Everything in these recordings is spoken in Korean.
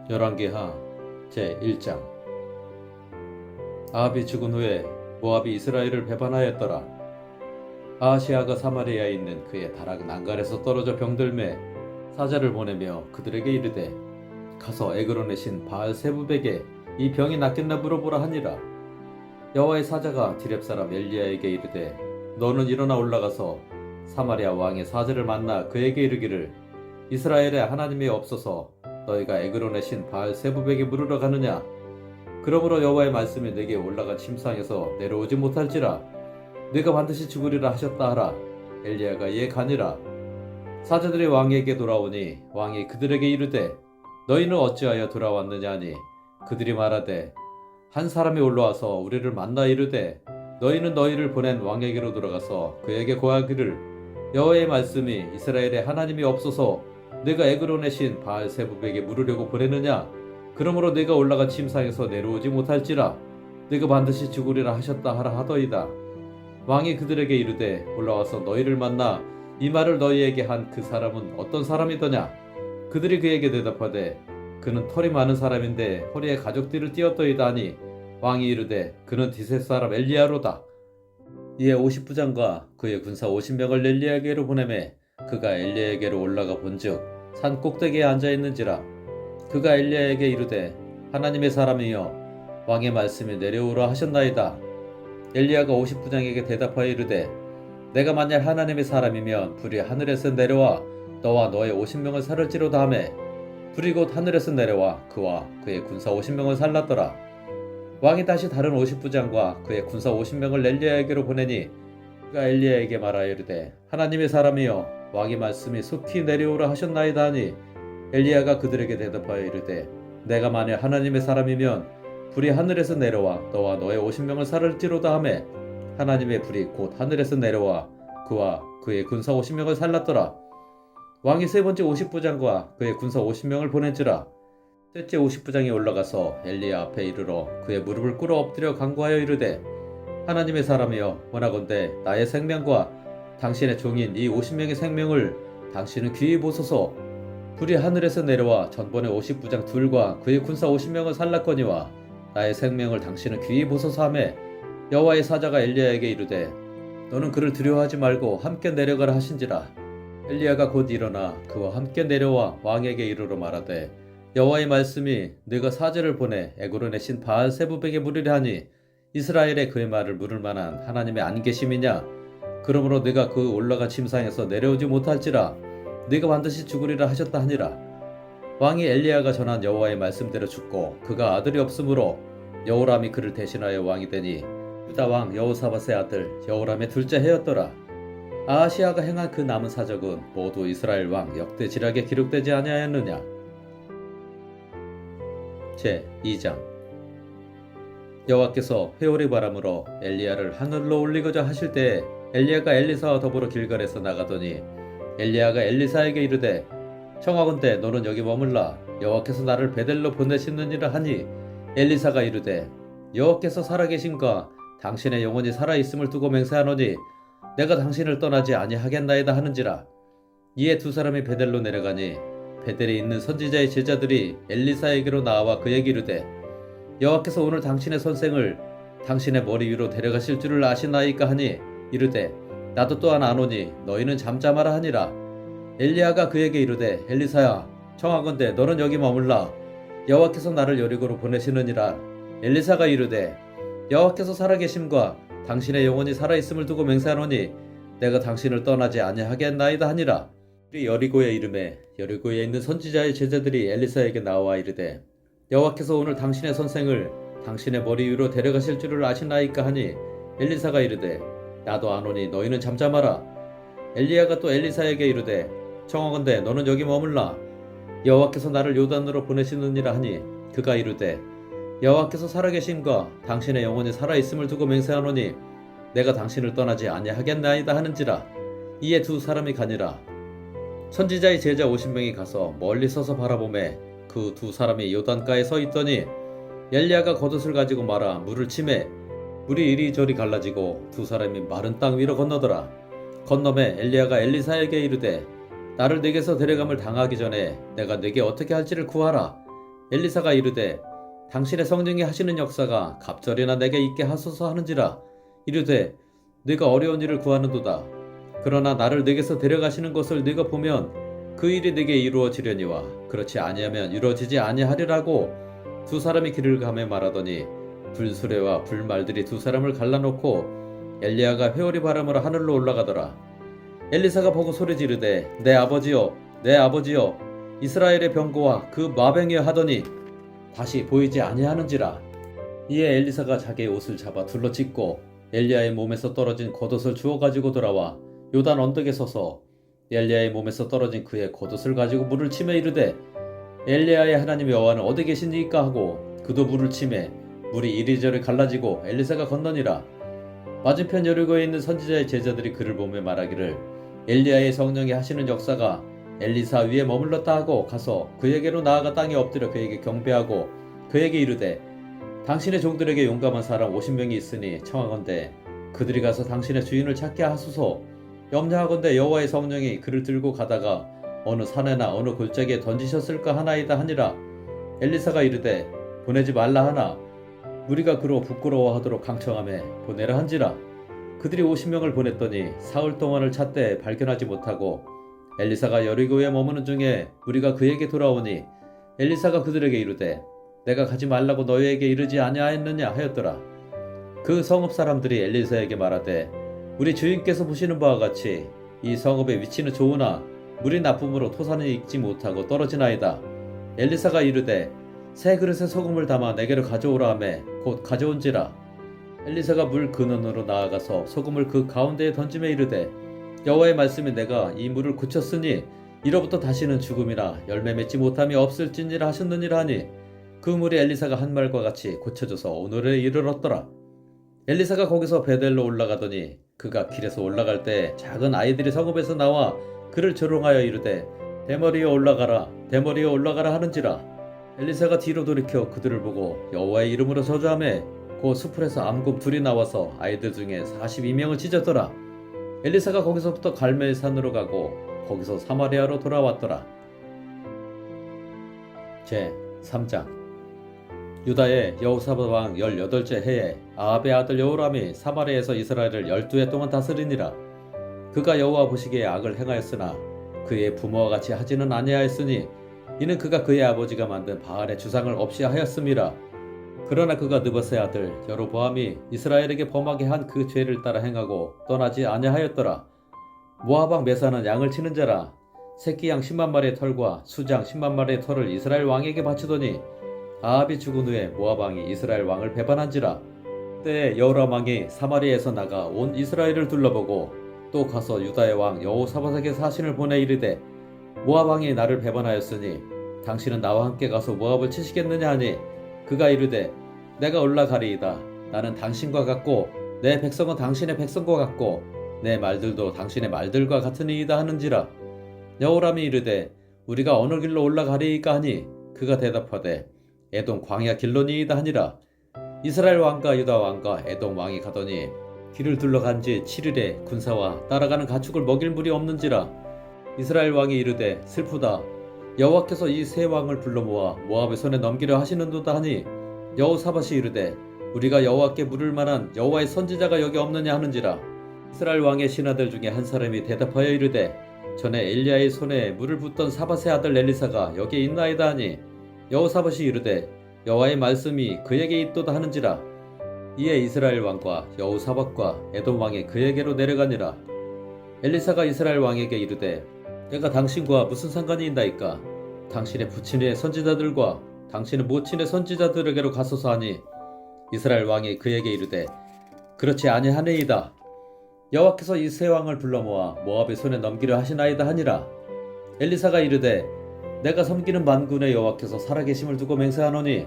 열왕기하 제1장. 아합이 죽은 후에 모압이 이스라엘을 배반하였더라. 아하시아가 사마리아에 있는 그의 다락 난간에서 떨어져 병들매 사자를 보내며 그들에게 이르되 가서 에그론의 신 바알 세부백에 이 병이 낫겠나 물어보라 하니라. 여호와의 사자가 디렙 사람 엘리야에게 이르되 너는 일어나 올라가서 사마리아 왕의 사제를 만나 그에게 이르기를 이스라엘에 하나님이 없어서 너희가 에그론의 신 바알 세부백에 물으러 가느냐? 그러므로 여호와의 말씀이 내게 올라간 침상에서 내려오지 못할지라 네가 반드시 죽으리라 하셨다 하라. 엘리야가 이에 가니라. 사제들이 왕에게 돌아오니 왕이 그들에게 이르되 너희는 어찌하여 돌아왔느냐 하니 그들이 말하되 한 사람이 올라와서 우리를 만나 이르되 너희는 너희를 보낸 왕에게로 돌아가서 그에게 고하기를 여호와의 말씀이 이스라엘에 하나님이 없어서 네가 에그론의 신 바알 세부백에 물으려고 보내느냐? 그러므로 네가 올라가 침상에서 내려오지 못할지라 네가 반드시 죽으리라 하셨다 하라 하더이다. 왕이 그들에게 이르되 올라와서 너희를 만나 이 말을 너희에게 한 그 사람은 어떤 사람이더냐? 그들이 그에게 대답하되 그는 털이 많은 사람인데 허리에 가죽띠를 띄었더이다 하니 왕이 이르되 그는 디셋 사람 엘리야로다. 이에 50부장과 그의 군사 50명을 엘리야에게로 보내매 그가 엘리야에게로 올라가 본즉 산 꼭대기에 앉아있는지라. 그가 엘리야에게 이르되 하나님의 사람이여 왕의 말씀이 내려오라 하셨나이다. 엘리야가 50부장에게 대답하여 이르되 내가 만약 하나님의 사람이면 불이 하늘에서 내려와 너와 너의 50명을 살을지로다 하매 불이 곧 하늘에서 내려와 그와 그의 군사 50명을 살랐더라. 왕이 다시 다른 50부장과 그의 군사 50명을 엘리야에게로 보내니 그가 엘리야에게 말하여 이르되 하나님의 사람이여 왕의 말씀이 속히 내려오라 하셨나이다 하니 엘리야가 그들에게 대답하여 이르되 내가 만약 하나님의 사람이면 불이 하늘에서 내려와 너와 너의 50명을 살을지로다 하매 하나님의 불이 곧 하늘에서 내려와 그와 그의 군사 50명을 살랐더라. 왕이 세 번째 50부장과 그의 군사 50명을 보낸지라. 셋째 50부장이 올라가서 엘리야 앞에 이르러 그의 무릎을 꿇어 엎드려 간구하여 이르되 하나님의 사람이여 원하건대 나의 생명과 당신의 종인 이 50명의 생명을 당신은 귀히 보소서. 불이 하늘에서 내려와 전번에 50부장 둘과 그의 군사 50명을 살랐거니와 나의 생명을 당신은 귀히 보소서 하매 여호와의 사자가 엘리야에게 이르되 너는 그를 두려워하지 말고 함께 내려가라 하신지라. 엘리야가 곧 일어나 그와 함께 내려와 왕에게 이르러 말하되 여호와의 말씀이 네가 사제를 보내 에그론의 신 바알 세부백에 물으려 하니 이스라엘에 그의 말을 물을 만한 하나님의 안 계심이냐? 그러므로 네가 그 올라가 침상에서 내려오지 못할지라 네가 반드시 죽으리라 하셨다 하니라. 왕이 엘리야가 전한 여호와의 말씀대로 죽고 그가 아들이 없으므로 여호람이 그를 대신하여 왕이 되니 유다 왕 여호사밧의 아들 여호람의 둘째 해였더라. 아하시아가 행한 그 남은 사적은 모두 이스라엘 왕 역대지략에 기록되지 아니하였느냐? 제2장. 여호와께서 회오리 바람으로 엘리야를 하늘로 올리고자 하실 때에 엘리야가 엘리사와 더불어 길갈에서 나가더니 엘리야가 엘리사에게 이르되 청하건대 너는 여기 머물라 여호와께서 나를 베델로 보내시느니라 하니 엘리사가 이르되 여호와께서 살아계심과 당신의 영혼이 살아있음을 두고 맹세하노니 내가 당신을 떠나지 아니하겠나이다 하는지라. 이에 두 사람이 베델로 내려가니 베델에 있는 선지자의 제자들이 엘리사에게로 나와 그에게 이르되 여호와께서 오늘 당신의 선생을 당신의 머리 위로 데려가실 줄을 아시나이까 하니 이르되 나도 또한 아노니 너희는 잠잠하라 하니라. 엘리야가 그에게 이르되 엘리사야 청하건대 너는 여기 머물라 여호와께서 나를 여리고로 보내시느니라. 엘리사가 이르되 여호와께서 살아계심과 당신의 영혼이 살아있음을 두고 맹세하노니 내가 당신을 떠나지 아니하겠나이다 하니라. 여리고에 이르매 여리고에 있는 선지자의 제자들이 엘리사에게 나와 이르되 여호와께서 오늘 당신의 선생을 당신의 머리 위로 데려가실 줄을 아시나이까 하니 엘리사가 이르되 나도 아노니 너희는 잠잠하라. 엘리야가 또 엘리사에게 이르되 청하건대 너는 여기 머물라 여호와께서 나를 요단으로 보내시느니라 하니 그가 이르되 여호와께서 살아계심과 당신의 영혼이 살아있음을 두고 맹세하노니 내가 당신을 떠나지 아니하겠나이다 하는지라. 이에 두 사람이 가니라. 선지자의 제자 50명이 가서 멀리 서서 바라보매 그 두 사람이 요단가에 서 있더니 엘리야가 겉옷을 가지고 말아 물을 치매 물이 이리저리 갈라지고 두 사람이 마른 땅 위로 건너더라. 건너매 엘리야가 엘리사에게 이르되 나를 네게서 데려감을 당하기 전에 내가 네게 어떻게 할지를 구하라. 엘리사가 이르되 당신의 성령이 하시는 역사가 갑절이나 내게 있게 하소서 하는지라. 이르되 네가 어려운 일을 구하는도다. 그러나 나를 네게서 데려가시는 것을 네가 보면 그 일이 네게 이루어지려니와 그렇지 아니하면 이루어지지 아니하리라고 두 사람이 길을 가며 말하더니 불수레와 불말들이 두 사람을 갈라놓고 엘리야가 회오리 바람으로 하늘로 올라가더라. 엘리사가 보고 소리 지르되 내 아버지여 내 아버지여 이스라엘의 병거와 그 마병이여 하더니 다시 보이지 아니하는지라. 이에 엘리사가 자기의 옷을 잡아 둘러 찢고 엘리야의 몸에서 떨어진 겉옷을 주워 가지고 돌아와 요단 언덕에 서서 엘리야의 몸에서 떨어진 그의 겉옷을 가지고 물을 치며 이르되 엘리야의 하나님 여호와는 어디 계시니까 하고 그도 물을 치매 물이 이리저리 갈라지고 엘리사가 건너니라. 맞은편 여리고에 있는 선지자의 제자들이 그를 보며 말하기를 엘리야의 성령이 하시는 역사가 엘리사 위에 머물렀다 하고 가서 그에게로 나아가 땅에 엎드려 그에게 경배하고 그에게 이르되 당신의 종들에게 용감한 사람 50명이 있으니 청하건대 그들이 가서 당신의 주인을 찾게 하소서. 염려하건대 여호와의 성령이 그를 들고 가다가 어느 산에나 어느 골짜기에 던지셨을까 하나이다 하니라. 엘리사가 이르되 보내지 말라 하나 무리가 그로 부끄러워하도록 강청하매 보내라 한지라. 그들이 50명을 보냈더니 사흘 동안을 찾되 발견하지 못하고 엘리사가 여리고에 머무는 중에 무리가 그에게 돌아오니 엘리사가 그들에게 이르되 내가 가지 말라고 너희에게 이르지 아니하였느냐 하였더라. 그 성읍 사람들이 엘리사에게 말하되 우리 주인께서 보시는 바와 같이 이 성읍의 위치는 좋으나 물이 나쁨으로 토산을 익지 못하고 떨어지나이다. 엘리사가 이르되 새 그릇에 소금을 담아 내게로 가져오라 하매 곧 가져온지라. 엘리사가 물 근원으로 나아가서 소금을 그 가운데에 던지며 이르되 여호와의 말씀이 내가 이 물을 굳혔으니 이로부터 다시는 죽음이나 열매 맺지 못함이 없을지니라 하셨느니라 하니 그 물이 엘리사가 한 말과 같이 고쳐져서 오늘에 이르렀더라. 엘리사가 거기서 베델로 올라가더니 그가 길에서 올라갈 때 작은 아이들이 성읍에서 나와 그를 조롱하여 이르되 대머리에 올라가라 대머리에 올라가라 하는지라. 엘리사가 뒤로 돌이켜 그들을 보고 여호와의 이름으로 저주하매 그 수풀에서 암곰 둘이 나와서 아이들 중에 42명을 찢었더라. 엘리사가 거기서부터 갈멜 산으로 가고 거기서 사마리아로 돌아왔더라. 제 3장. 유다의 여호사밧 왕 18째 해에 아합의 아들 여호람이 사마리아에서 이스라엘을 12해 동안 다스리니라. 그가 여호와 보시기에 악을 행하였으나 그의 부모와 같이 하지는 아니하였으니 이는 그가 그의 아버지가 만든 바알의 주상을 없이 하였음이라. 그러나 그가 느밧의 아들 여로보암이 이스라엘에게 범하게 한 그 죄를 따라 행하고 떠나지 아니하였더라. 모압 왕 메사는 양을 치는 자라. 새끼 양 10만 마리의 털과 수장 10만 마리의 털을 이스라엘 왕에게 바치더니 아합이 죽은 후에 모압 왕이 이스라엘 왕을 배반한지라. 그때 여호람 왕이 사마리아에서 나가 온 이스라엘을 둘러보고 또 가서 유다의 왕 여호사밧에게 사신을 보내 이르되 모압 왕이 나를 배반하였으니 당신은 나와 함께 가서 모압을 치시겠느냐 하니 그가 이르되 내가 올라가리이다. 나는 당신과 같고 내 백성은 당신의 백성과 같고 내 말들도 당신의 말들과 같으니이다 하는지라. 여호람이 이르되 우리가 어느 길로 올라가리이까 하니 그가 대답하되 에돔 광야 길로니이다 하니라. 이스라엘 왕과 유다 왕과 에돔 왕이 가더니 길을 둘러간 지 7일에 군사와 따라가는 가축을 먹일 물이 없는지라. 이스라엘 왕이 이르되 슬프다. 여호와께서 이 세 왕을 불러 모아 모압의 손에 넘기려 하시는도다 하니 여호사밧이 이르되 우리가 여호와께 물을 만한 여호와의 선지자가 여기 없느냐 하는지라. 이스라엘 왕의 신하들 중에 한 사람이 대답하여 이르되 전에 엘리야의 손에 물을 붓던 사밧의 아들 엘리사가 여기 있나이다 하니 여호사밧이 이르되 여호와의 말씀이 그에게 있도다 하는지라. 이에 이스라엘 왕과 여호사밧과 에돔 왕이 그에게로 내려가니라. 엘리사가 이스라엘 왕에게 이르되 내가 당신과 무슨 상관이 있나이까. 당신의 부친의 선지자들과 당신의 모친의 선지자들에게로 가소서 하니 이스라엘 왕이 그에게 이르되 그렇지 아니하니이다. 여호와께서 이 세 왕을 불러 모아 모압의 손에 넘기려 하시나이다 하니라. 엘리사가 이르되 내가 섬기는 만군의 여호와께서 살아계심을 두고 맹세하노니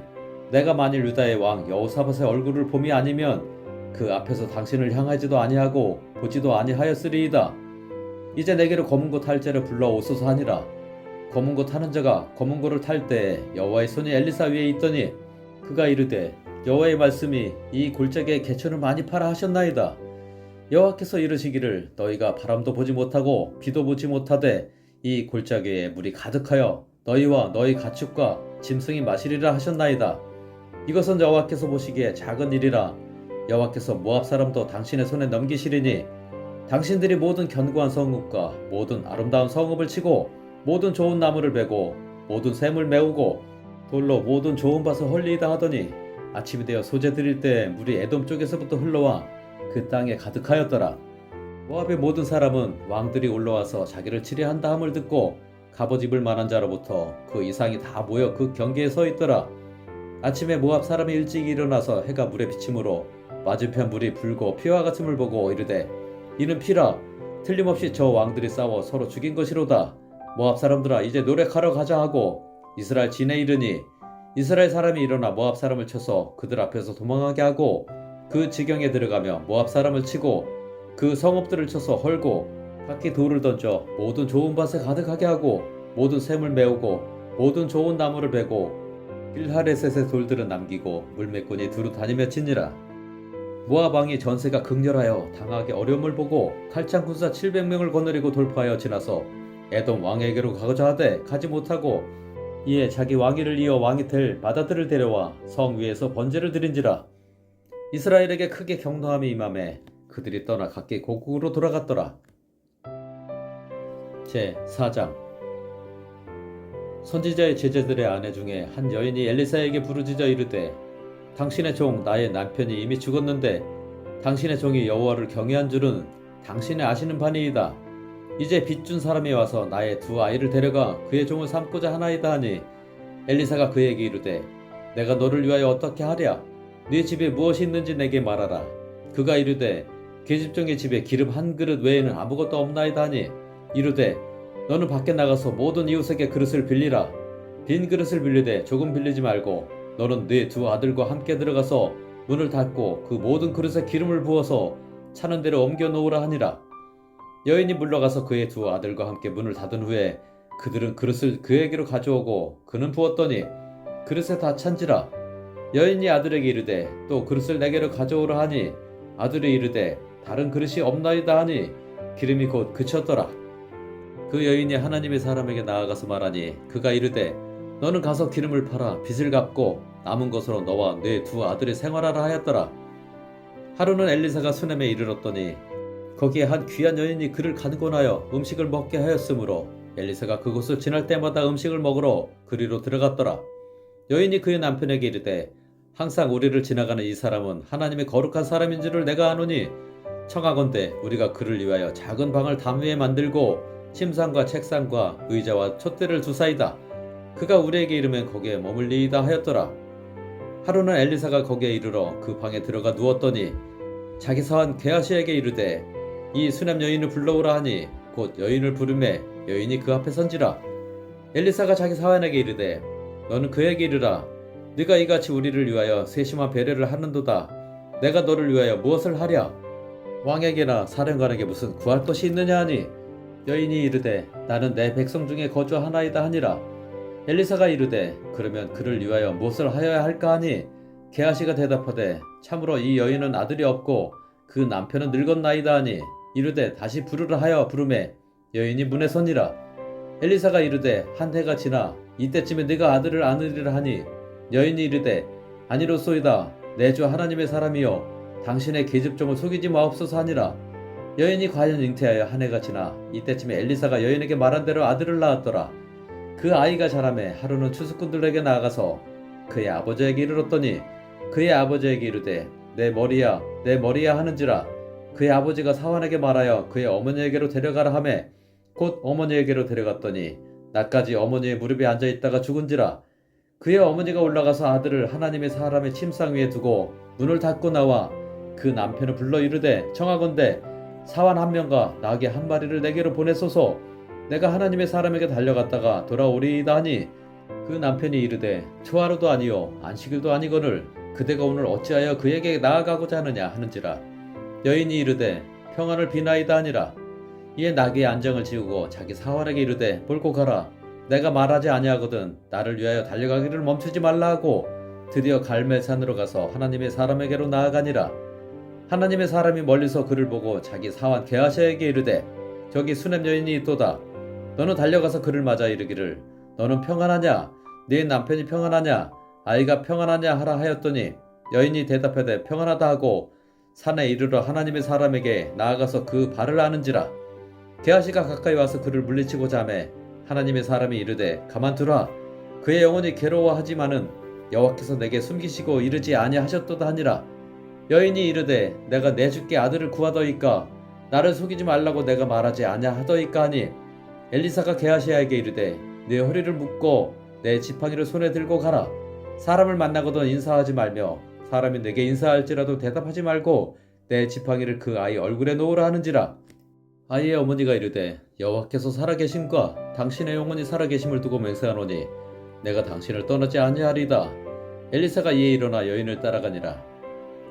내가 만일 유다의 왕 여호사밧의 얼굴을 봄이 아니면 그 앞에서 당신을 향하지도 아니하고 보지도 아니하였으리이다. 이제 내게로 검은고 탈 자를 불러오소서 하니라. 검은고 타는 자가 검은고를 탈 때에 여호와의 손이 엘리사 위에 있더니 그가 이르되 여호와의 말씀이 이 골짜기에 개천을 많이 팔아 하셨나이다. 여호와께서 이르시기를 너희가 바람도 보지 못하고 비도 보지 못하되 이 골짜기에 물이 가득하여 너희와 너희 가축과 짐승이 마시리라 하셨나이다. 이것은 여호와께서 보시기에 작은 일이라. 여호와께서 모압 사람도 당신의 손에 넘기시리니 당신들이 모든 견고한 성읍과 모든 아름다운 성읍을 치고 모든 좋은 나무를 베고 모든 샘을 메우고 돌로 모든 좋은 밭을 헐리이다 하더니 아침이 되어 소재 드릴 때 물이 에돔 쪽에서부터 흘러와 그 땅에 가득하였더라. 모압의 모든 사람은 왕들이 올라와서 자기를 치려한다 함을 듣고 갑옷 입을 만한 자로부터 그 이상이 다 모여 그 경계에 서 있더라. 아침에 모압 사람이 일찍 일어나서 해가 물에 비침으로 맞은편 물이 붉고 피와 같음을 보고 이르되 이는 피라. 틀림없이 저 왕들이 싸워 서로 죽인 것이로다. 모압 사람들아 이제 노력하러 가자 하고 이스라엘 진에 이르니 이스라엘 사람이 일어나 모압 사람을 쳐서 그들 앞에서 도망하게 하고 그 지경에 들어가며 모압 사람을 치고 그 성읍들을 쳐서 헐고 각기 돌을 던져 모든 좋은 밭에 가득하게 하고 모든 샘을 메우고 모든 좋은 나무를 베고 빌하레셋의 돌들은 남기고 물매꾼이 두루 다니며 치니라. 모압 왕이 전세가 극렬하여 당하기 어려움을 보고 칼창 군사 700명을 거느리고 돌파하여 지나서 에돔 왕에게로 가고자 하되 가지 못하고 이에 자기 왕위를 이어 왕이 될 마다들을 데려와 성 위에서 번제를 드린지라. 이스라엘에게 크게 경노함이 임하매 그들이 떠나 각기 고국으로 돌아갔더라. 제4장. 선지자의 제자들의 아내 중에 한 여인이 엘리사에게 부르짖어 이르되 당신의 종 나의 남편이 이미 죽었는데 당신의 종이 여호와를 경외한 줄은 당신이 아시는 바니이다. 이제 빚준 사람이 와서 나의 두 아이를 데려가 그의 종을 삼고자 하나이다 하니 엘리사가 그에게 이르되 내가 너를 위하여 어떻게 하랴? 네 집에 무엇이 있는지 내게 말하라. 그가 이르되 계집종의 집에 기름 한 그릇 외에는 아무것도 없나이다 하니 이르되 너는 밖에 나가서 모든 이웃에게 그릇을 빌리라. 빈 그릇을 빌리되 조금 빌리지 말고 너는 네 두 아들과 함께 들어가서 문을 닫고 그 모든 그릇에 기름을 부어서 차는 대로 옮겨 놓으라 하니라. 여인이 물러가서 그의 두 아들과 함께 문을 닫은 후에 그들은 그릇을 그에게로 가져오고 그는 부었더니 그릇에 다 찬지라. 여인이 아들에게 이르되 또 그릇을 내게로 가져오라 하니 아들이 이르되 다른 그릇이 없나이다 하니 기름이 곧 그쳤더라. 그 여인이 하나님의 사람에게 나아가서 말하니 그가 이르되 너는 가서 기름을 팔아 빚을 갚고 남은 것으로 너와 네 두 아들이 생활하라 하였더라. 하루는 엘리사가 수넴에 이르렀더니 거기에 한 귀한 여인이 그를 간곤하여 음식을 먹게 하였으므로 엘리사가 그곳을 지날 때마다 음식을 먹으러 그리로 들어갔더라. 여인이 그의 남편에게 이르되 항상 우리를 지나가는 이 사람은 하나님의 거룩한 사람인 줄을 내가 아노니 청하건대 우리가 그를 위하여 작은 방을 담 위에 만들고 침상과 책상과 의자와 촛대를 두사이다. 그가 우리에게 이르면 거기에 머물리이다 하였더라. 하루는 엘리사가 거기에 이르러 그 방에 들어가 누웠더니 자기 사환 게하시에게 이르되 이 수넴 여인을 불러오라 하니 곧 여인을 부르매 여인이 그 앞에 선지라. 엘리사가 자기 사환에게 이르되 너는 그에게 이르라. 네가 이같이 우리를 위하여 세심한 배려를 하는도다. 내가 너를 위하여 무엇을 하랴? 왕에게나 사령관에게 무슨 구할 것이 있느냐 하니 여인이 이르되 나는 내 백성 중에 거주하나이다 하니라. 엘리사가 이르되 그러면 그를 위하여 무엇을 하여야 할까 하니 게하시가 대답하되 참으로 이 여인은 아들이 없고 그 남편은 늙었나이다 하니 이르되 다시 부르라 하여 부르매 여인이 문에 서니라. 엘리사가 이르되 한 해가 지나 이때쯤에 네가 아들을 안으리라 하니 여인이 이르되 아니로소이다. 내 주 하나님의 사람이여 당신의 계집종을 속이지 마옵소서 하니라. 여인이 과연 잉태하여 한 해가 지나 이때쯤에 엘리사가 여인에게 말한 대로 아들을 낳았더라. 그 아이가 자라매 하루는 추수꾼들에게 나아가서 그의 아버지에게 이르렀더니 그의 아버지에게 이르되 내 머리야 내 머리야 하는지라. 그의 아버지가 사환에게 말하여 그의 어머니에게로 데려가라 하매 곧 어머니에게로 데려갔더니 낮까지 어머니의 무릎에 앉아있다가 죽은지라. 그의 어머니가 올라가서 아들을 하나님의 사람의 침상 위에 두고 문을 닫고 나와 그 남편을 불러 이르되 청하건대 사환 한 명과 나귀 한 마리를 내게로 보내소서. 내가 하나님의 사람에게 달려갔다가 돌아오리이다 하니 그 남편이 이르되 초하루도 아니요 안식일도 아니거늘 그대가 오늘 어찌하여 그에게 나아가고자 하느냐 하는지라. 여인이 이르되 평안을 비나이다 하니라. 이에 나귀의 안장을 지우고 자기 사환에게 이르되 몰고 가라. 내가 말하지 아니하거든 나를 위하여 달려가기를 멈추지 말라 하고 드디어 갈멜산으로 가서 하나님의 사람에게로 나아가니라. 하나님의 사람이 멀리서 그를 보고 자기 사환 게하시에게 이르되 저기 수넴 여인이 있도다. 너는 달려가서 그를 맞아 이르기를 너는 평안하냐? 네 남편이 평안하냐 아이가 평안하냐 하라 하였더니 여인이 대답하되 평안하다 하고 산에 이르러 하나님의 사람에게 나아가서 그 발을 아는지라. 게하시가 가까이 와서 그를 물리치고자 하매 하나님의 사람이 이르되 가만두라. 그의 영혼이 괴로워하지만은 여호와께서 내게 숨기시고 이르지 아니하셨도다 하니라. 여인이 이르되 내가 내 주께 아들을 구하더이까 나를 속이지 말라고 내가 말하지 아니하더이까 하니 엘리사가 게하시야에게 이르되 내 허리를 묶고 내 지팡이를 손에 들고 가라. 사람을 만나거든 인사하지 말며 사람이 내게 인사할지라도 대답하지 말고 내 지팡이를 그 아이 얼굴에 놓으라 하는지라. 아이의 어머니가 이르되 여호와께서 살아계심과 당신의 영혼이 살아계심을 두고 맹세하노니 내가 당신을 떠나지 아니하리다. 엘리사가 이에 일어나 여인을 따라가니라.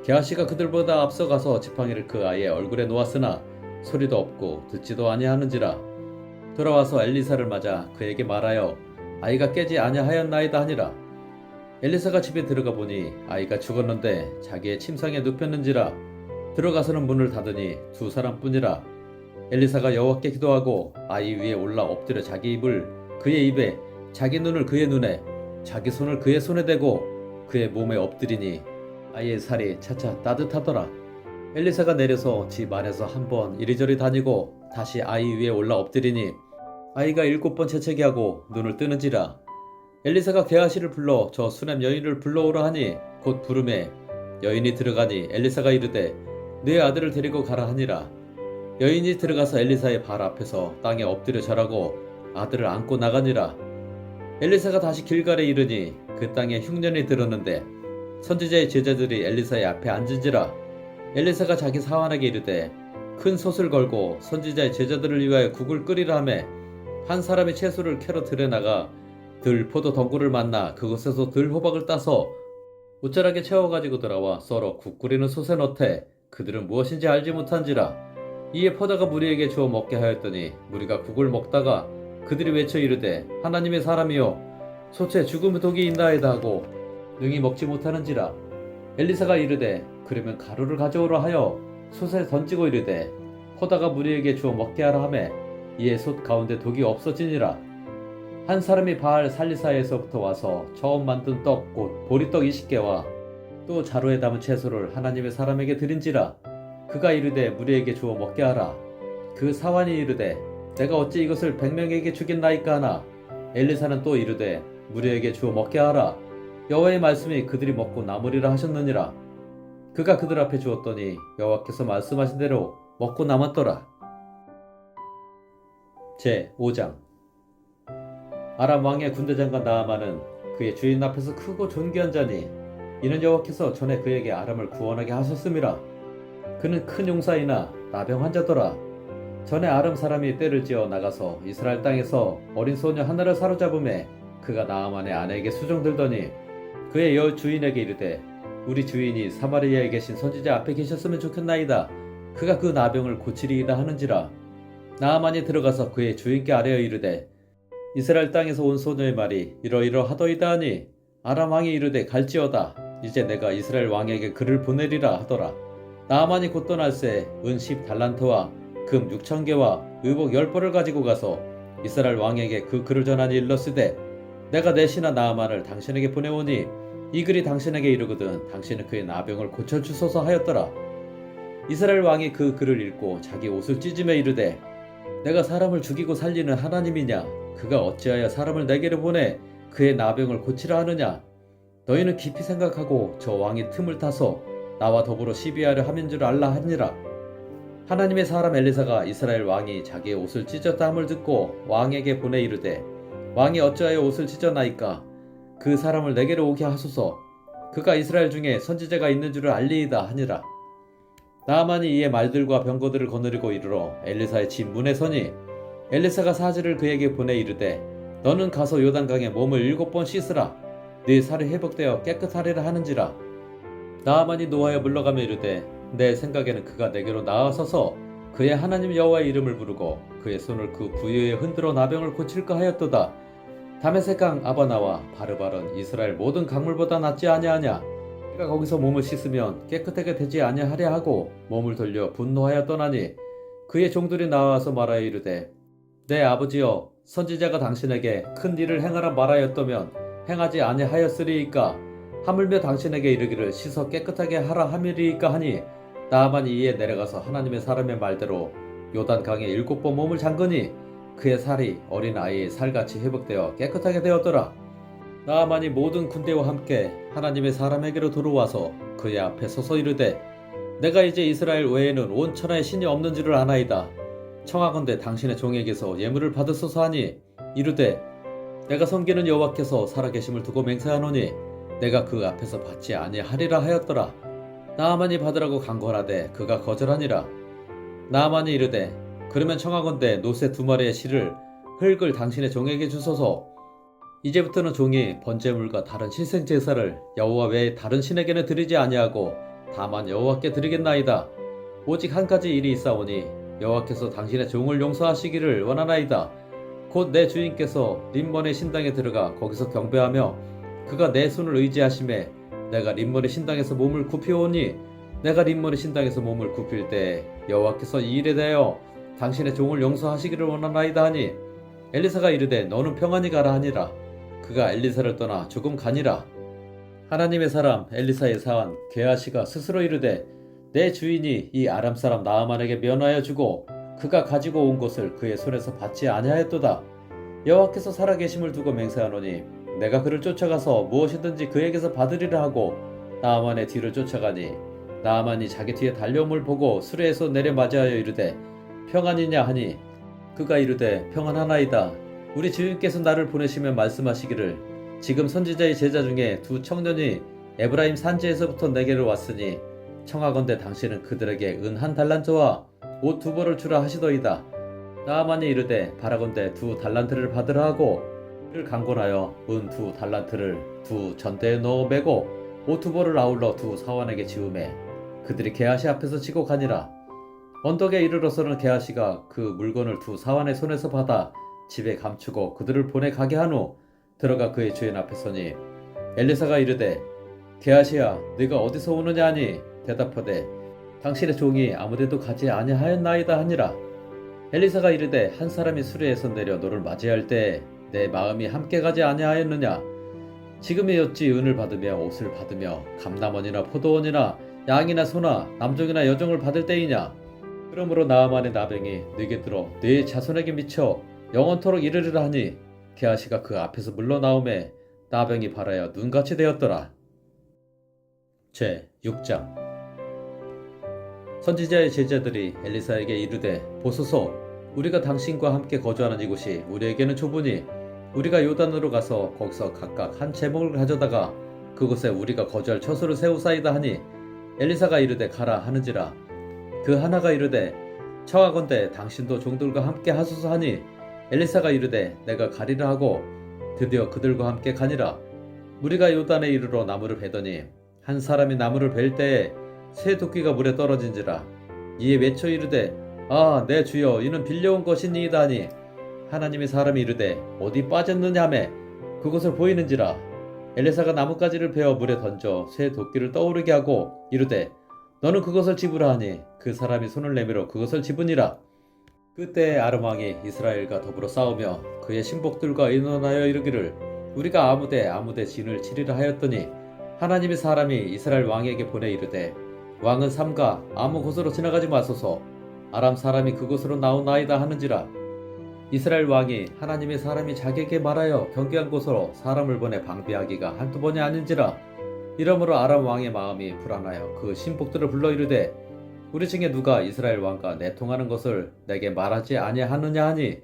게하시가 그들보다 앞서가서 지팡이를 그 아이의 얼굴에 놓았으나 소리도 없고 듣지도 아니하는지라. 돌아와서 엘리사를 맞아 그에게 말하여 아이가 깨지 아니하였나이다 하니라. 엘리사가 집에 들어가 보니 아이가 죽었는데 자기의 침상에 눕혔는지라. 들어가서는 문을 닫으니 두 사람뿐이라. 엘리사가 여호와께 기도하고 아이 위에 올라 엎드려 자기 입을 그의 입에 자기 눈을 그의 눈에 자기 손을 그의 손에 대고 그의 몸에 엎드리니 아이의 살이 차차 따뜻하더라. 엘리사가 내려서 집 안에서 한번 이리저리 다니고 다시 아이 위에 올라 엎드리니 아이가 7번 재채기 하고 눈을 뜨는지라. 엘리사가 게하시를 불러 저 수냄 여인을 불러오라 하니 곧 부르매 여인이 들어가니 엘리사가 이르되 네 아들을 데리고 가라 하니라. 여인이 들어가서 엘리사의 발 앞에서 땅에 엎드려 절하고 아들을 안고 나가니라. 엘리사가 다시 길갈에 이르니 그 땅에 흉년이 들었는데 선지자의 제자들이 엘리사의 앞에 앉은지라. 엘리사가 자기 사환에게 이르되 큰 솥을 걸고 선지자의 제자들을 위하여 국을 끓이라 하매 한 사람이 채소를 캐러 들에 나가 들 포도 덩굴을 만나 그곳에서 들 호박을 따서 옷자락에 채워가지고 돌아와 썰어 국 끓이는 솥에 넣되 그들은 무엇인지 알지 못한지라. 이에 포다가 무리에게 주어 먹게 하였더니 무리가 국을 먹다가 그들이 외쳐 이르되 하나님의 사람이여 솥에 죽음의 독이 있나이다 하고 능히 먹지 못하는지라. 엘리사가 이르되 그러면 가루를 가져오라 하여 솥에 던지고 이르되 포다가 무리에게 주어 먹게 하라 하매 이에 솥 가운데 독이 없어지니라. 한 사람이 바알 살리사에서부터 와서 처음 만든 떡 곧 보리떡 20개와 또 자루에 담은 채소를 하나님의 사람에게 드린지라. 그가 이르되 무리에게 주어 먹게 하라. 그 사환이 이르되 내가 어찌 이것을 100명에게 주겠나이까 하나. 엘리사는 또 이르되 무리에게 주어 먹게 하라. 여호와의 말씀이 그들이 먹고 남으리라 하셨느니라. 그가 그들 앞에 주었더니 여호와께서 말씀하신 대로 먹고 남았더라. 제 5장. 아람 왕의 군대장관 나아만은 그의 주인 앞에서 크고 존귀한 자니 이는 여호와께서 전에 그에게 아람을 구원하게 하셨음이라. 그는 큰 용사이나 나병 환자더라. 전에 아람 사람이 떼를 지어 나가서 이스라엘 땅에서 어린 소녀 하나를 사로잡음에 그가 나아만의 아내에게 수종들더니 그의 여 주인에게 이르되 우리 주인이 사마리아에 계신 선지자 앞에 계셨으면 좋겠나이다. 그가 그 나병을 고치리이다 하는지라. 나아만이 들어가서 그의 주인께 아뢰어 이르되 이스라엘 땅에서 온 소녀의 말이 이러이러하더이다 하니 아람 왕이 이르되 갈지어다. 이제 내가 이스라엘 왕에게 그를 보내리라 하더라. 나아만이 곧 떠날새 은 10달란트와 금 6,000개와 의복 10벌을 가지고 가서 이스라엘 왕에게 그 글을 전하니 일렀으되 내가 내 신하 나아만을 당신에게 보내오니 이 글이 당신에게 이르거든 당신은 그의 나병을 고쳐주소서 하였더라. 이스라엘 왕이 그 글을 읽고 자기 옷을 찢으며 이르되 내가 사람을 죽이고 살리는 하나님이냐. 그가 어찌하여 사람을 내게로 보내 그의 나병을 고치라 하느냐. 너희는 깊이 생각하고 저 왕이 틈을 타서 나와 더불어 시비하려 함인 줄 알라 하니라. 하나님의 사람 엘리사가 이스라엘 왕이 자기의 옷을 찢었다 함을 듣고 왕에게 보내 이르되 왕이 어찌하여 옷을 찢었나이까. 그 사람을 내게로 오게 하소서. 그가 이스라엘 중에 선지자가 있는 줄을 알리이다 하니라. 나아만이 이에 말들과 병거들을 거느리고 이르러 엘리사의 집 문에 서니 엘리사가 사지를 그에게 보내 이르되 너는 가서 요단강에 몸을 7번 씻으라. 네 살이 회복되어 깨끗하리라 하는지라. 나아만이 노하여 물러가며 이르되 내 생각에는 그가 내게로 나아서서 그의 하나님 여호와의 이름을 부르고 그의 손을 그 부유에 흔들어 나병을 고칠까 하였도다. 다메섹강 아바나와 바르발은 이스라엘 모든 강물보다 낫지 아니하냐. 그가 거기서 몸을 씻으면 깨끗하게 되지 아니하랴 하고 몸을 돌려 분노하여 떠나니 그의 종들이 나와서 말하여 이르되 내 아버지여 선지자가 당신에게 큰 일을 행하라 말하였다면 행하지 아니하였으리이까 하물며 당신에게 이르기를 씻어 깨끗하게 하라 함이리이까 하니 나아만이 이에 내려가서 하나님의 사람의 말대로 요단강에 7번 몸을 잠그니 그의 살이 어린 아이의 살같이 회복되어 깨끗하게 되었더라. 나아만이 모든 군대와 함께 하나님의 사람에게로 들어와서 그의 앞에 서서 이르되 내가 이제 이스라엘 외에는 온 천하에 신이 없는 줄을 아나이다. 청하건대 당신의 종에게서 예물을 받으소서 하니 이르되 내가 섬기는 여호와께서 살아계심을 두고 맹세하노니 내가 그 앞에서 받지 아니하리라 하였더라. 나아만이 받으라고 간구하되 그가 거절하니라. 나아만이 이르되 그러면 청하건대 노새 2마리의 실을 흙을 당신의 종에게 주소서. 이제부터는 종이 번제물과 다른 신생 제사를 여호와 외에 다른 신에게는 드리지 아니하고 다만 여호와께 드리겠나이다. 오직 한 가지 일이 있사오니 여호와께서 당신의 종을 용서하시기를 원하나이다. 곧 내 주인께서 림몬의 신당에 들어가 거기서 경배하며 그가 내 손을 의지하심에 내가 림몬의 신당에서 몸을 굽히오니 내가 림몬의 신당에서 몸을 굽힐 때 여호와께서 이 일에 대하여 당신의 종을 용서하시기를 원하나이다 하니 엘리사가 이르되 너는 평안히 가라 하니라. 그가 엘리사를 떠나 조금 가니라. 하나님의 사람 엘리사의 사환 게하시가 스스로 이르되 내 주인이 이 아람 사람 나아만에게 면하여 주고 그가 가지고 온 것을 그의 손에서 받지 아니하였도다. 여호와께서 살아계심을 두고 맹세하노니 내가 그를 쫓아가서 무엇이든지 그에게서 받으리라 하고 나아만의 뒤를 쫓아가니 나아만이 자기 뒤에 달려옴을 보고 수레에서 내려 맞이하여 이르되 평안이냐 하니 그가 이르되 평안하나이다. 우리 주인께서 나를 보내시며 말씀하시기를 지금 선지자의 제자 중에 2 청년이 에브라임 산지에서부터 내게로 왔으니 청하건대 당신은 그들에게 은 1달란트와 옷 2벌을 주라 하시더이다. 나아만이 이르되 바라건대 2 달란트를 받으라 하고 그를 강권하여 은 2 달란트를 2 전대에 넣어 매고 옷 2벌을 아울러 2 사환에게 지우매 그들이 게하시 앞에서 지고 가니라. 언덕에 이르러서는 게하시가 그 물건을 2 사환의 손에서 받아 집에 감추고 그들을 보내 가게 한 후 들어가 그의 주인 앞에 서니 엘리사가 이르되 게하시야 네가 어디서 오느냐 하니 대답하되 당신의 종이 아무데도 가지 아니하였나이다 하니라. 엘리사가 이르되 한 사람이 수레에서 내려 너를 맞이할 때에 내 마음이 함께 가지 아니하였느냐. 지금이 어찌 은을 받으며 옷을 받으며 감남원이나 포도원이나 양이나 소나 남종이나 여종을 받을 때이냐. 그러므로 나아만의 나병이 네게 들어 네 자손에게 미쳐 영원토록 이르리라 하니 게하시가 그 앞에서 물러나오매 나병이 발하여 눈같이 되었더라. 제 6장. 선지자의 제자들이 엘리사에게 이르되 보소서 우리가 당신과 함께 거주하는 이곳이 우리에게는 좁으니 우리가 요단으로 가서 거기서 각각 한 제목을 가져다가 그곳에 우리가 거주할 처소를 세우사이다 하니 엘리사가 이르되 가라 하는지라. 그 하나가 이르되 청하건대 당신도 종들과 함께 하소서 하니 엘리사가 이르되 내가 가리라 하고 드디어 그들과 함께 가니라. 우리가 요단에 이르러 나무를 베더니 한 사람이 나무를 벨 때에 새 도끼가 물에 떨어진지라. 이에 외쳐 이르되 아 내 주여 이는 빌려온 것이니이다 하니 하나님의 사람이 이르되 어디 빠졌느냐 하매 그곳을 보이는지라. 엘리사가 나뭇가지를 베어 물에 던져 새 도끼를 떠오르게 하고 이르되 너는 그것을 집으라 하니 그 사람이 손을 내밀어 그것을 집으니라. 그때 아람 왕이 이스라엘과 더불어 싸우며 그의 신복들과 의논하여 이르기를 우리가 아무데 진을 치리라 하였더니 하나님의 사람이 이스라엘 왕에게 보내 이르되 왕은 삼가 아무 곳으로 지나가지 마소서. 아람 사람이 그곳으로 나오나이다 하는지라. 이스라엘 왕이 하나님의 사람이 자기에게 말하여 경계한 곳으로 사람을 보내 방비하기가 한두 번이 아닌지라. 이러므로 아람 왕의 마음이 불안하여 그 신복들을 불러 이르되 우리 중에 누가 이스라엘 왕과 내통하는 것을 내게 말하지 아니하느냐 하니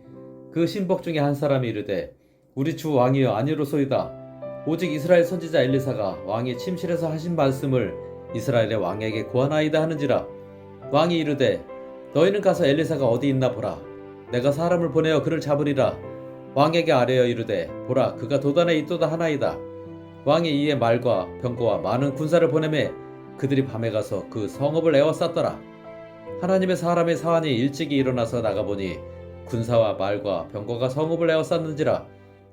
그 신복 중에 한 사람이 이르되 우리 주 왕이여 아니로소이다. 오직 이스라엘 선지자 엘리사가 왕의 침실에서 하신 말씀을 이스라엘의 왕에게 고하나이다 하는지라. 왕이 이르되 너희는 가서 엘리사가 어디 있나 보라. 내가 사람을 보내어 그를 잡으리라. 왕에게 아뢰어 이르되 보라 그가 도단에 있도다 하나이다. 왕이 이에 말과 병거와 많은 군사를 보내매 그들이 밤에 가서 그 성읍을 에워쌌더라. 하나님의 사람의 사환이 일찍이 일어나서 나가보니 군사와 말과 병거가 성읍을 에워쌌는지라.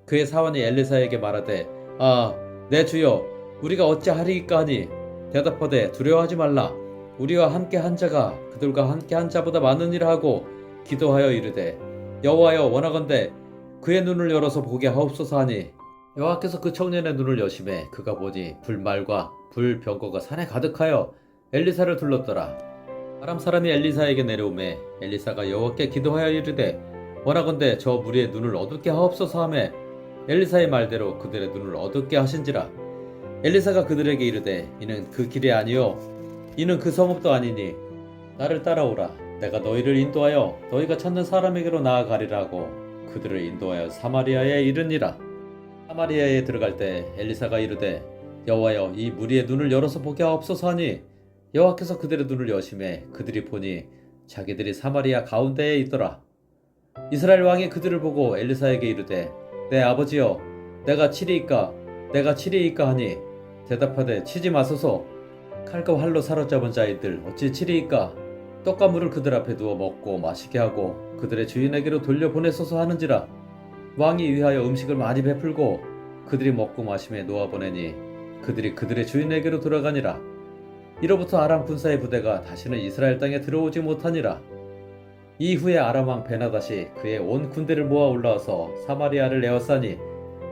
그의 사환이 엘리사에게 말하되 아 내 주여 우리가 어찌하리이까 하니 대답하되 두려워하지 말라. 우리와 함께 한 자가 그들과 함께 한 자보다 많으니라 하고 기도하여 이르되 여호와여 원하건대 그의 눈을 열어서 보게 하옵소서 하니 여호와께서 그 청년의 눈을 여심해 그가 보니 불말과 불병거가 산에 가득하여 엘리사를 둘렀더라. 아람 사람이 엘리사에게 내려오매 엘리사가 여호와께 기도하여 이르되 원하건대 저 무리의 눈을 어둡게 하옵소서 하매 엘리사의 말대로 그들의 눈을 어둡게 하신지라. 엘리사가 그들에게 이르되 이는 그 길이 아니요 이는 그 성읍도 아니니 나를 따라오라. 내가 너희를 인도하여 너희가 찾는 사람에게로 나아가리라 하고 그들을 인도하여 사마리아에 이르니라. 사마리아에 들어갈 때 엘리사가 이르되 여호와여 이 무리의 눈을 열어서 보게 하옵소서 하니 여호와께서 그들의 눈을 여심해 그들이 보니 자기들이 사마리아 가운데에 있더라. 이스라엘 왕이 그들을 보고 엘리사에게 이르되 내 아버지여 내가 치리이까 하니 대답하되 치지 마소서. 칼과 활로 사로잡은 자이들 어찌 치리이까. 떡과 물을 그들 앞에 두어 먹고 마시게 하고 그들의 주인에게로 돌려보내소서 하는지라. 왕이 위하여 음식을 많이 베풀고 그들이 먹고 마심에 놓아보내니 그들이 그들의 주인에게로 돌아가니라. 이로부터 아람 군사의 부대가 다시는 이스라엘 땅에 들어오지 못하니라. 이후에 아람 왕 베나닷이 그의 온 군대를 모아 올라와서 사마리아를 에워싸니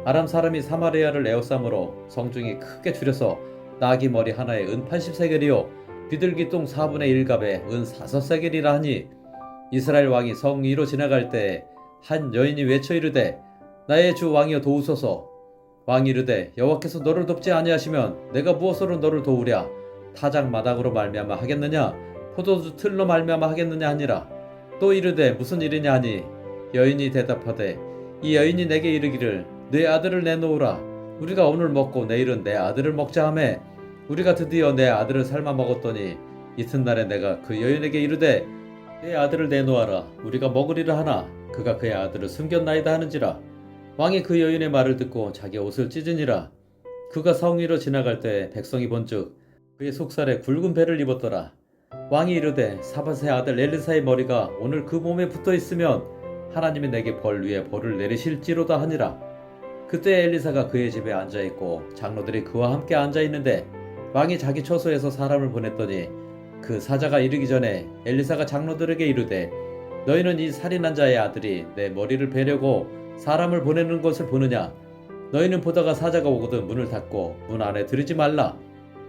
아람 사람이 사마리아를 에워싸므로 성중이 크게 줄여서 나귀 머리 하나에 은 80세겔이요 비둘기 똥 4분의 1갑에 은 5세겔이라 하니 이스라엘 왕이 성 위로 지나갈 때에 한 여인이 외쳐 이르되 나의 주 왕이여 도우소서. 왕이 이르되 여호와께서 너를 돕지 아니하시면 내가 무엇으로 너를 도우랴. 타작 마당으로 말미암아 하겠느냐 포도주 틀로 말미암아 하겠느냐 하니라. 또 이르되 무슨 일이냐 하니 여인이 대답하되 이 여인이 내게 이르기를 내 아들을 내놓으라. 우리가 오늘 먹고 내일은 내 아들을 먹자 하매 우리가 드디어 내 아들을 삶아 먹었더니 이튿날에 내가 그 여인에게 이르되 내 아들을 내놓아라. 우리가 먹으리라 하나 그가 그의 아들을 숨겼나이다 하는지라. 왕이 그 여인의 말을 듣고 자기 옷을 찢으니라. 그가 성 위로 지나갈 때 백성이 본즉 그의 속살에 굵은 배를 입었더라. 왕이 이르되 사밧의 아들 엘리사의 머리가 오늘 그 몸에 붙어 있으면 하나님이 내게 벌 위에 벌을 내리실지로다 하니라. 그때 엘리사가 그의 집에 앉아 있고 장로들이 그와 함께 앉아 있는데 왕이 자기 처소에서 사람을 보냈더니 그 사자가 이르기 전에 엘리사가 장로들에게 이르되 너희는 이 살인한 자의 아들이 내 머리를 베려고 사람을 보내는 것을 보느냐. 너희는 보다가 사자가 오거든 문을 닫고 문 안에 들이지 말라.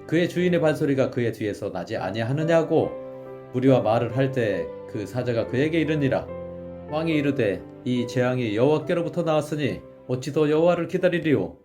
그의 주인의 발소리가 그의 뒤에서 나지 아니하느냐고 무리와 말을 할 때 그 사자가 그에게 이르니라. 왕이 이르되 이 재앙이 여호와께로부터 나왔으니 어찌 더 여호와를 기다리리요.